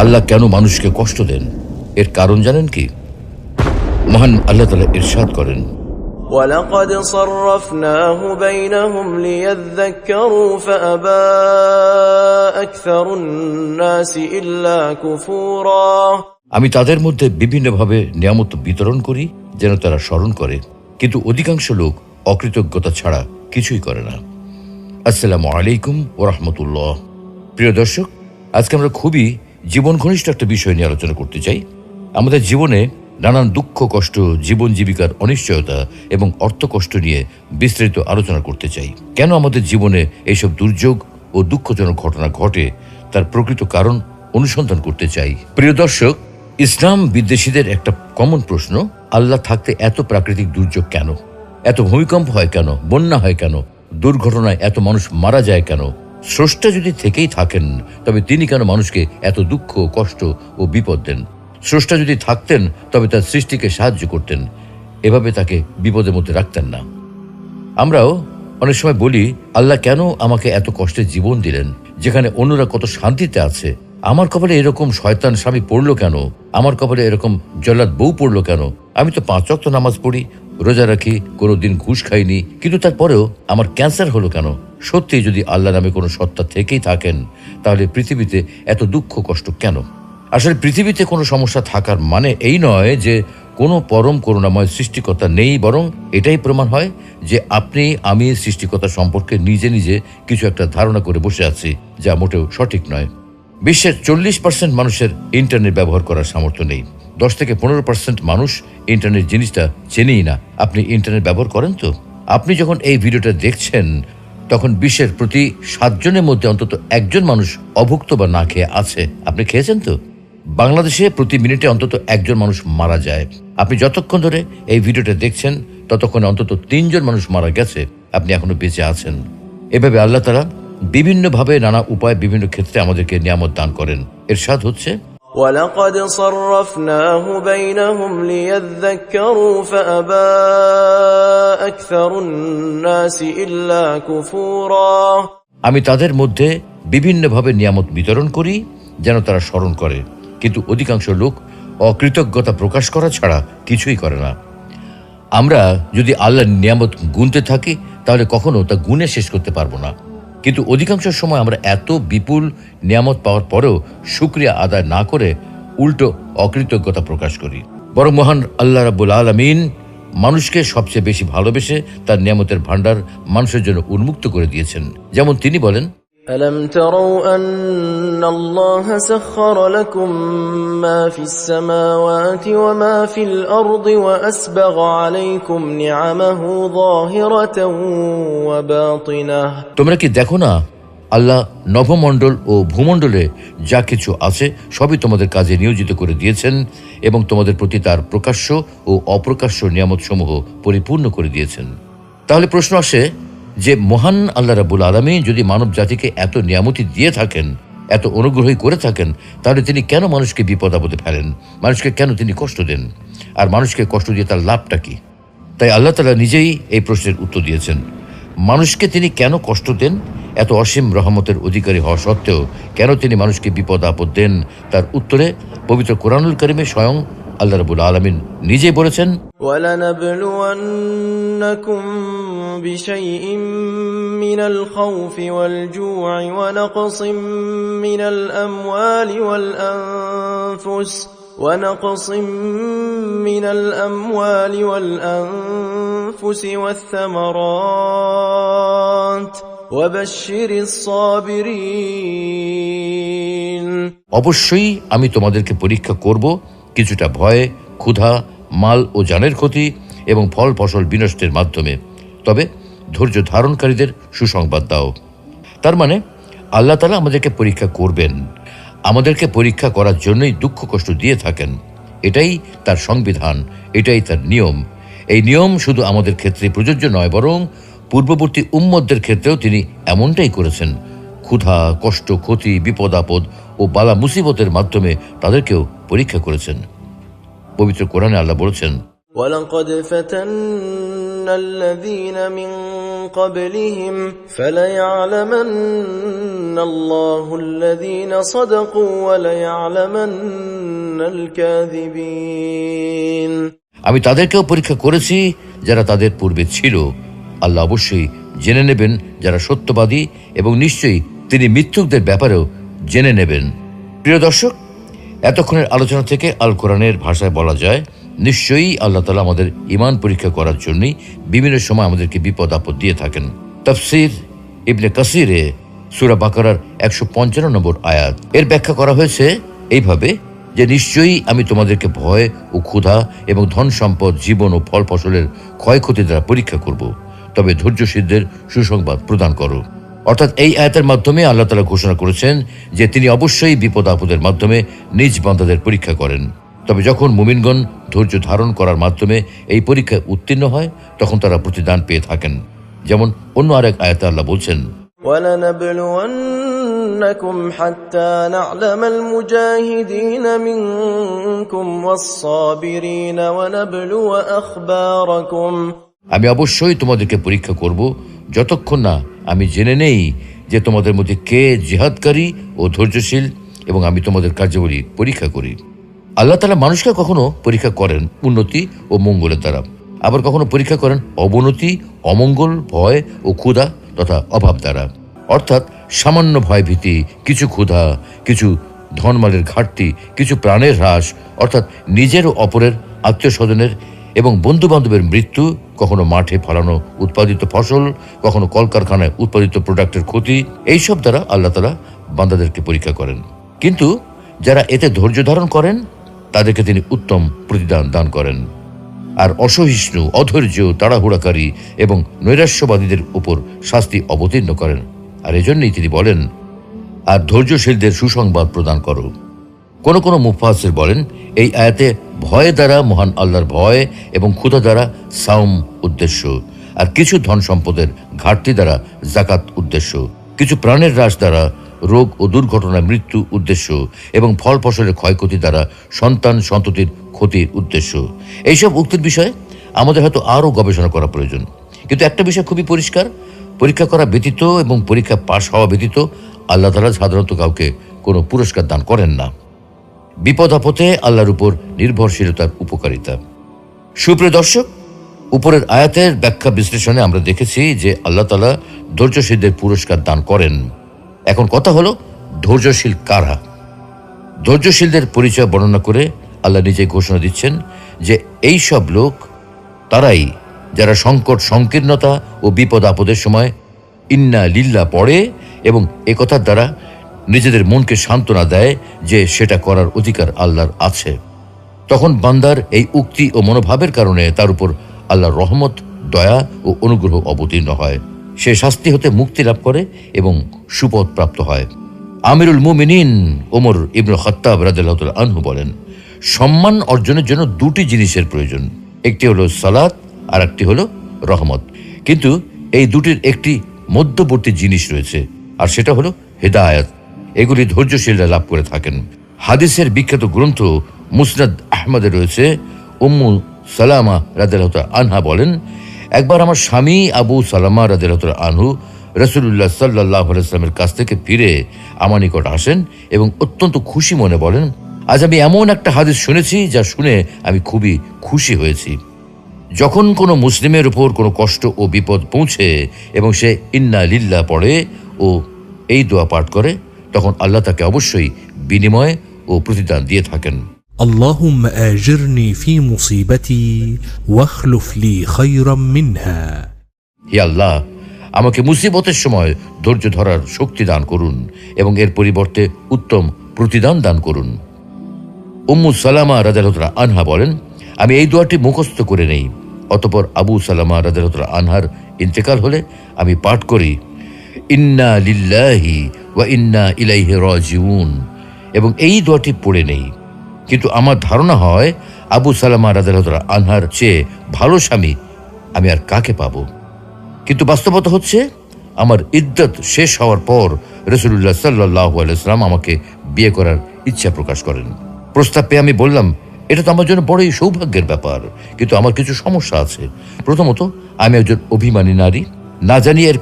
আল্লাহ কেন মানুষকে কষ্ট দেন, এর কারণ জানেন কি? মহান আল্লাহ তাআলা ইরশাদ করেন, وَلَقَدْ صَرَّفْنَاهُ بَيْنَهُمْ لِيَذَّكَّرُوا فَأَبَى أَكْثَرُ النَّاسِ إِلَّا كُفُورًا। আমি তাদের মধ্যে বিভিন্নভাবে নিয়ামত বিতরণ করি যেন তারা স্মরণ করে, কিন্তু অধিকাংশ লোক অকৃতজ্ঞতা ছাড়া কিছুই করে না। আসসালামু আলাইকুম ওয়া রাহমাতুল্লাহ। প্রিয় দর্শক, আজকে আমরা খুবই জীবন ঘনিষ্ঠ একটা বিষয় নিয়ে আলোচনা করতে চাই। আমাদের জীবনে নানান দুঃখ কষ্ট, জীবন জীবিকার অনিশ্চয়তা এবং অর্থ কষ্ট নিয়ে বিস্তারিত আলোচনা করতে চাই। কেন আমাদের জীবনে এইসব দুর্যোগ ও দুঃখজনক ঘটনা ঘটে, তার প্রকৃত কারণ অনুসন্ধান করতে চাই। প্রিয় দর্শক, ইসলাম বিদ্বেষীদের একটা কমন প্রশ্ন, আল্লাহ থাকতে এত প্রাকৃতিক দুর্যোগ কেন? এত ভূমিকম্প হয় কেন? বন্যা হয় কেন? দুর্ঘটনায় এত মানুষ মারা যায় কেন? স্রষ্টা যদি থেকেই থাকেন, তবে তিনি কেন মানুষকে এত দুঃখ, কষ্ট ও বিপদ দেন? স্রষ্টা যদি থাকতেন, তবে তার সৃষ্টিকে সাহায্য করতেন, এভাবে তাকে বিপদের মধ্যে রাখতেন না। আমরাও অনেক সময় বলি, আল্লাহ কেন আমাকে এত কষ্টের জীবন দিলেন, যেখানে অন্যরা কত শান্তিতে আছে? আমার কপালে এরকম শয়তান স্বামী পড়লো কেন? আমার কপালে এরকম জল্লাদ বউ পড়লো কেন? আমি তো 5 ওয়াক্ত নামাজ পড়ি, রোজা রাখি, কোনোদিন ঘুষ খাইনি, কিন্তু তারপরেও আমার ক্যান্সার হলো কেন? সত্যি যদি আল্লাহ নামে কোনো সত্তা থেকেই থাকেন, তাহলে পৃথিবীতে এত দুঃখ কষ্ট কেন? আসলে পৃথিবীতে কোনো সমস্যা থাকার মানে এই নয় যে কোনো পরম করুণাময় সৃষ্টিকর্তা নেই, বরং এটাই প্রমাণ হয় যে আপনি আমি সৃষ্টিকর্তা সম্পর্কে নিজে নিজে কিছু একটা ধারণা করে বসে আছি, যা মোটেও সঠিক নয়। বিশ্বের 40% মানুষের ইন্টারনেট ব্যবহার করার সামর্থ্য নেই। 10 থেকে 15% মানুষ ইন্টারনেট জিনিসটা চেনেই না। আপনি ইন্টারনেট ব্যবহার করেন তো? আপনি যখন এই ভিডিওটা দেখছেন, তখন বিশ্বের প্রতি 7 জনের মধ্যে অন্তত 1 জন মানুষ অভুক্ত বা না খেয়ে আছে। আপনি খেয়েছেন তো? বাংলাদেশে প্রতি মিনিটে অন্তত 1 জন মানুষ মারা যায়। আপনি যতক্ষণ ধরে এই ভিডিওটা দেখছেন, ততক্ষণে অন্তত 3 জন মানুষ মারা গেছে, আপনি এখনো বেঁচে আছেন। এভাবে আল্লাহ তাআলা বিভিন্নভাবে, নানা উপায়ে, বিভিন্ন ক্ষেত্রে আমাদেরকে নিয়ামত দান করেন। ইরশাদ হচ্ছে, وَلَقَدْ صَرَّفْنَاهُ بَيْنَهُمْ لِيَذَّكَّرُوا فَأَبَى أَكْثَرُ النَّاسِ إِلَّا كُفُورًا। আমি তাদের মধ্যে বিভিন্নভাবে নিয়ামত বিতরণ করি যেন তারা স্মরণ করে, কিন্তু অধিকাংশ লোক অকৃতজ্ঞতা প্রকাশ করা ছাড়া কিছুই করে না। আমরা যদি আল্লাহর নিয়ামত গুনতে থাকি, তাহলে কখনো তা গুনে শেষ করতে পারবো না। কিন্তু অধিকাংশ সময় আমরা এত বিপুল নিয়ামত পাওয়ার পরেও শুকরিয়া আদায় না করে উল্টো অকৃতজ্ঞতা প্রকাশ করি। বরং মহান আল্লাহ রাব্বুল আলামিন মানুষকে সবচেয়ে বেশি ভালোবেসে তার নিয়ামতের ভান্ডার মানুষের জন্য উন্মুক্ত করে দিয়েছেন। যেমন তিনি বলেন, أَلَمْ تَرَوْا أَنَّ اللَّهَ سَخَّرَ لَكُم مَّا فِي السَّمَاوَاتِ وَمَا فِي الْأَرْضِ وَأَسْبَغَ عَلَيْكُمْ نِعَمَهُ ظَاهِرَةً وَبَاطِنَةً। তোমরা কি দেখো না, আল্লাহ নভমণ্ডল ও ভূমণ্ডলে যা কিছু আছে সবই তোমাদের কাজে নিয়োজিত করে দিয়েছেন এবং তোমাদের প্রতি তার প্রকাশ্য ও অপ্রকাশ্য নিয়ামত সমূহ পরিপূর্ণ করে দিয়েছেন। তাহলে প্রশ্ন আসে যে, মহান আল্লাহ রাব্বুল আলামিন যদি মানব জাতিকে এত নিয়ামতি দিয়ে থাকেন, এত অনুগ্রহই করে থাকেন, তাহলে তিনি কেন মানুষকে বিপদ আপদে ফেলেন? মানুষকে কেন তিনি কষ্ট দেন? আর মানুষকে কষ্ট দিয়ে তার লাভটা কি? তাই আল্লাহ তাআলা নিজেই এই প্রশ্নের উত্তর দিয়েছেন। মানুষকে তিনি কেন কষ্ট দেন? এত অসীম রহমতের অধিকারী হওয়া সত্ত্বেও কেন তিনি মানুষকে বিপদ আপদ দেন? তার উত্তরে পবিত্র কোরআনুল কারিমে স্বয়ং আল্লাহ রাব্বুল আলামিন নিজেই বলেছেন, وَلَنَبْلُوَنَّكُمْ بِشَيْءٍ مِّنَ الْخَوْفِ وَالْجُوعِ وَنَقْصٍ مِّنَ الْأَمْوَالِ وَالْأَنفُسِ وَالثَّمَرَاتِ وَبَشِّرِ الصَّابِرِينَ। অবশ্যই আমি তোমাদেরকে পরীক্ষা করব, কিছুটা ভয়, ক্ষুধা, মাল ও জানের ক্ষতি এবং ফল ফসল বিনষ্টের মাধ্যমে, তবে ধৈর্য ধারণকারীদের সুসংবাদ দাও। তার মানে আল্লাহ তাআলা আমাদেরকে পরীক্ষা করবেন, আমাদেরকে পরীক্ষা করার জন্যই দুঃখ কষ্ট দিয়ে থাকেন। এটাই তার সংবিধান, এটাই তার নিয়ম। এই নিয়ম শুধু আমাদের ক্ষেত্রে প্রযোজ্য নয়, বরং পূর্ববর্তী উম্মতদের ক্ষেত্রেও তিনি এমনটাই করেছেন। ক্ষুধা, কষ্ট, ক্ষতি, বিপদ আপদ ও বালা মুসিবতের মাধ্যমে তাদেরকেও পরীক্ষা করেছেন। পবিত্র কোরআনে আল্লাহ বলেছেন, وَلَقَدْ فَتَنَّا الَّذِينَ مِن قَبْلِهِمْ فَلَيَعْلَمَنَّ الله الذين صدقوا وليعلمن الكاذبين আমি তাদেরকেও পরীক্ষা করেছি যারা তাদের পূর্বে ছিল। আল্লাহ অবশ্যই জেনে নেবেন যারা সত্যবাদী, এবং নিশ্চয়ই তিনি মিথ্যুকদের ব্যাপারেও জেনে নেবেন। প্রিয় দর্শক, এতক্ষণের আলোচনা থেকে আল কোরআনের ভাষায় বলা যায়, নিশ্চয়ই আল্লাহ তাআলা আমাদের ঈমান পরীক্ষা করার জন্যই বিভিন্ন সময় আমাদেরকে বিপদ আপদ দিয়ে থাকেন। তাফসীর ইবনে কাসিরে সূরা বাকারার 155 নম্বর আয়াত এর ব্যাখ্যা করা হয়েছে এইভাবে যে নিশ্চয়ই আমি তোমাদেরকে ভয় ও ক্ষুধা এবং ধন সম্পদ, জীবন ও ফল ফসলের ক্ষয়ক্ষতি দ্বারা পরীক্ষা করব, তবে ধৈর্যশীলদের সুসংবাদ প্রদান করো। অর্থাৎ এই আয়াতের মাধ্যমে আল্লাহ তাআলা ঘোষণা করেছেন যে তিনি অবশ্যই বিপদ আপদের মাধ্যমে নিজ বান্দাদের পরীক্ষা করেন। তবে যখন মুমিনগণ ধৈর্য ধারণ করার মাধ্যমে এই পরীক্ষায় উত্তীর্ণ হয়, তখন তারা প্রতিদান পেয়ে থাকেন। যেমন অন্য আরেক আয়াতে আল্লাহ বলছেন, وَلَنَبْلُوَنَّكُمْ حَتَّى نَعْلَمَ الْمُجَاهِدِينَ مِنكُمْ وَالصَّابِرِينَ وَنَبْلُوَ أَخْبَارَكُمْ আমি অবশ্যই তোমাদেরকে পরীক্ষা করব যতক্ষণ না আমি জেনে নেই যে তোমাদের মধ্যে কে জিহাদকারী ও ধৈর্যশীল, এবং আমি তোমাদের কার্যাবলী পরীক্ষা করি। আল্লাহ তাআলা মানুষকে কখনো পরীক্ষা করেন উন্নতি ও মঙ্গলের দ্বারা, আবার কখনো পরীক্ষা করেন অবনতি, অমঙ্গল, ভয় ও ক্ষুধা তথা অভাব দ্বারা। অর্থাৎ সামান্য ভয়ভীতি, কিছু ক্ষুধা, কিছু ধনমালের ঘাটতি, কিছু প্রাণের হ্রাস, অর্থাৎ নিজের ও অপরের, আত্মীয় স্বজনের এবং বন্ধু বান্ধবের মৃত্যু, কখনো মাঠে ফলানো উৎপাদিত ফসল, কখনো কলকারখানায় উৎপাদিত প্রোডাক্টের ক্ষতি, এইসব দ্বারা আল্লাহ তাআলা বান্দাদেরকে পরীক্ষা করেন। কিন্তু যারা এতে ধৈর্য ধারণ করেন তাদেরকে তিনি উত্তম প্রতিদান দান করেন। আর অসহিষ্ণু, অধৈর্য, তাড়াহুড়াকারী এবং নৈরাশ্যবাদীদের উপর শাস্তি অবতীর্ণ করেন। আর এজন্যই তিনি বলেন, আর ধৈর্যশীলদের সুসংবাদ প্রদান করো। কোন কোন মুফাসসির বলেন, এই আয়াতে ভয় দ্বারা মহান আল্লাহর ভয় এবং ক্ষুধা দ্বারা সাওম উদ্দেশ্য, আর কিছু ধন সম্পদের ঘাটতি দ্বারা যাকাত উদ্দেশ্য, কিছু প্রাণের হ্রাস দ্বারা রোগ ও দুর্ঘটনায় মৃত্যু উদ্দেশ্য, এবং ফল ফসলের ক্ষয়ক্ষতি দ্বারা সন্তান সন্ততির ক্ষতির উদ্দেশ্য। এইসব উক্তির বিষয়ে আমাদের হয়তো আরও গবেষণা করা প্রয়োজন। কিন্তু একটা বিষয় খুবই পরিষ্কার, পরীক্ষা করা ব্যতীত এবং পরীক্ষা পাশ হওয়া ব্যতীত আল্লাহ তাআলা সাধারণত কাউকে কোনো পুরস্কার দান করেন না। বিপদ আপদে আল্লাহর উপর নির্ভরশীলতার উপকারিতা। সুপ্রিয় দর্শক, উপরের আয়াতের ব্যাখ্যা বিশ্লেষণে আমরা দেখেছি যে আল্লাহ তাআলা ধৈর্যশীলদের পুরস্কার দান করেন। এখন কথা হলো, ধৈর্যশীল কারা? ধৈর্যশীলদের পরিচয় বর্ণনা করে আল্লাহ নিজে ঘোষণা দিচ্ছেন যে এই সব লোক তারাই যারা সংকট, সংকীর্ণতা ও বিপদ আপদের সময় ইন্না লিল্লাহ পড়ে এবং একথার দ্বারা নিজেদের মনকে সান্ত্বনা দেয় যে সেটা করার অধিকার আল্লাহর আছে। তখন বান্দার এই উক্তি ও মনোভাবের কারণে তার উপর আল্লাহর রহমত, দয়া ও অনুগ্রহ অবতীর্ণ হয়। সে শাস্তি হতে মুক্তি লাভ করে এবং সুপথ প্রাপ্ত হয়। আমিরুল মুমিনিন ওমর ইবনে খাত্তাব রাদিয়াল্লাহু তাআলা আনহু বলেন, সম্মান অর্জনের জন্য দুটি জিনিসের প্রয়োজন, একটি হলো সালাত আর একটি হলো রহমত। কিন্তু এই দুটির একটি মধ্যবর্তী জিনিস রয়েছে, আর সেটা হলো হিদায়াত। এগুলি ধৈর্যশীলরা লাভ করে থাকেন। হাদিসের বিখ্যাত গ্রন্থ মুসনাদ আহমদে রয়েছে, উম্মু সালামা রাদিয়াল্লাহু তাআলা আনহা বলেন, একবার আমার স্বামী আবু সালামা রাদিয়াল্লাহু তাআলা আনহু রাসূলুল্লাহ সাল্লাল্লাহু আলাইহি ওয়াসাল্লামের কাছ থেকে ফিরে আমার নিকট আসেন এবং অত্যন্ত খুশি মনে বলেন, আজ আমি এমন একটা হাদিস শুনেছি যা শুনে আমি খুবই খুশি হয়েছি। যখন কোনো মুসলিমের উপর কোনো কষ্ট ও বিপদ পৌঁছে এবং সে ইন্না লিল্লাহ পড়ে ও এই দোয়া পাঠ করে, তখন আল্লাহ তাকে অবশ্যই বিনিময় ও প্রতিদান দিয়ে থাকেন। اللهم آجرني في مصيبتي واخلف لي خيرا منها। হে আল্লাহ, আমাকে মুসিবতের সময় ধৈর্য ধরার শক্তি দান করুন এবং এর পরিবর্তে উত্তম প্রতিদান দান করুন। উম্মু সালামা রাদিয়াল্লাহু তাআলা আনহা বলেন, আমি এই দোয়াটি মুখস্থ করে নেই। অতঃপর আবু সালামা রাদিয়াল্লাহু তাআলা আনহার ইন্তেকাল হলে আমি পাঠ করি, ইন্না লিল্লাহি ওয়া ইন্না ইলাইহি রাজিউন, এবং এই দোয়াটি পড়ে নেই। কিন্তু আমার ধারণা হয় আবু সালামা রাদিয়াল্লাহু তাআলা আনহার চেয়ে ভালো স্বামী আমি আর কাকে পাবো। কিন্তু বাস্তবতা হচ্ছে, আমার ইদ্দত শেষ হওয়ার পর রাসূলুল্লাহ সাল্লাল্লাহু আলাইহি ওয়াসাল্লাম আমাকে বিয়ে করার ইচ্ছা প্রকাশ করেন। প্রস্তাব পেয়ে আমি বললাম, এটা তো আমার জন্য বড়ই সৌভাগ্যের ব্যাপার, কিন্তু আমার কিছু সমস্যা আছে। প্রথমত, আমি একজন অভিমানী নারী, না জানি এর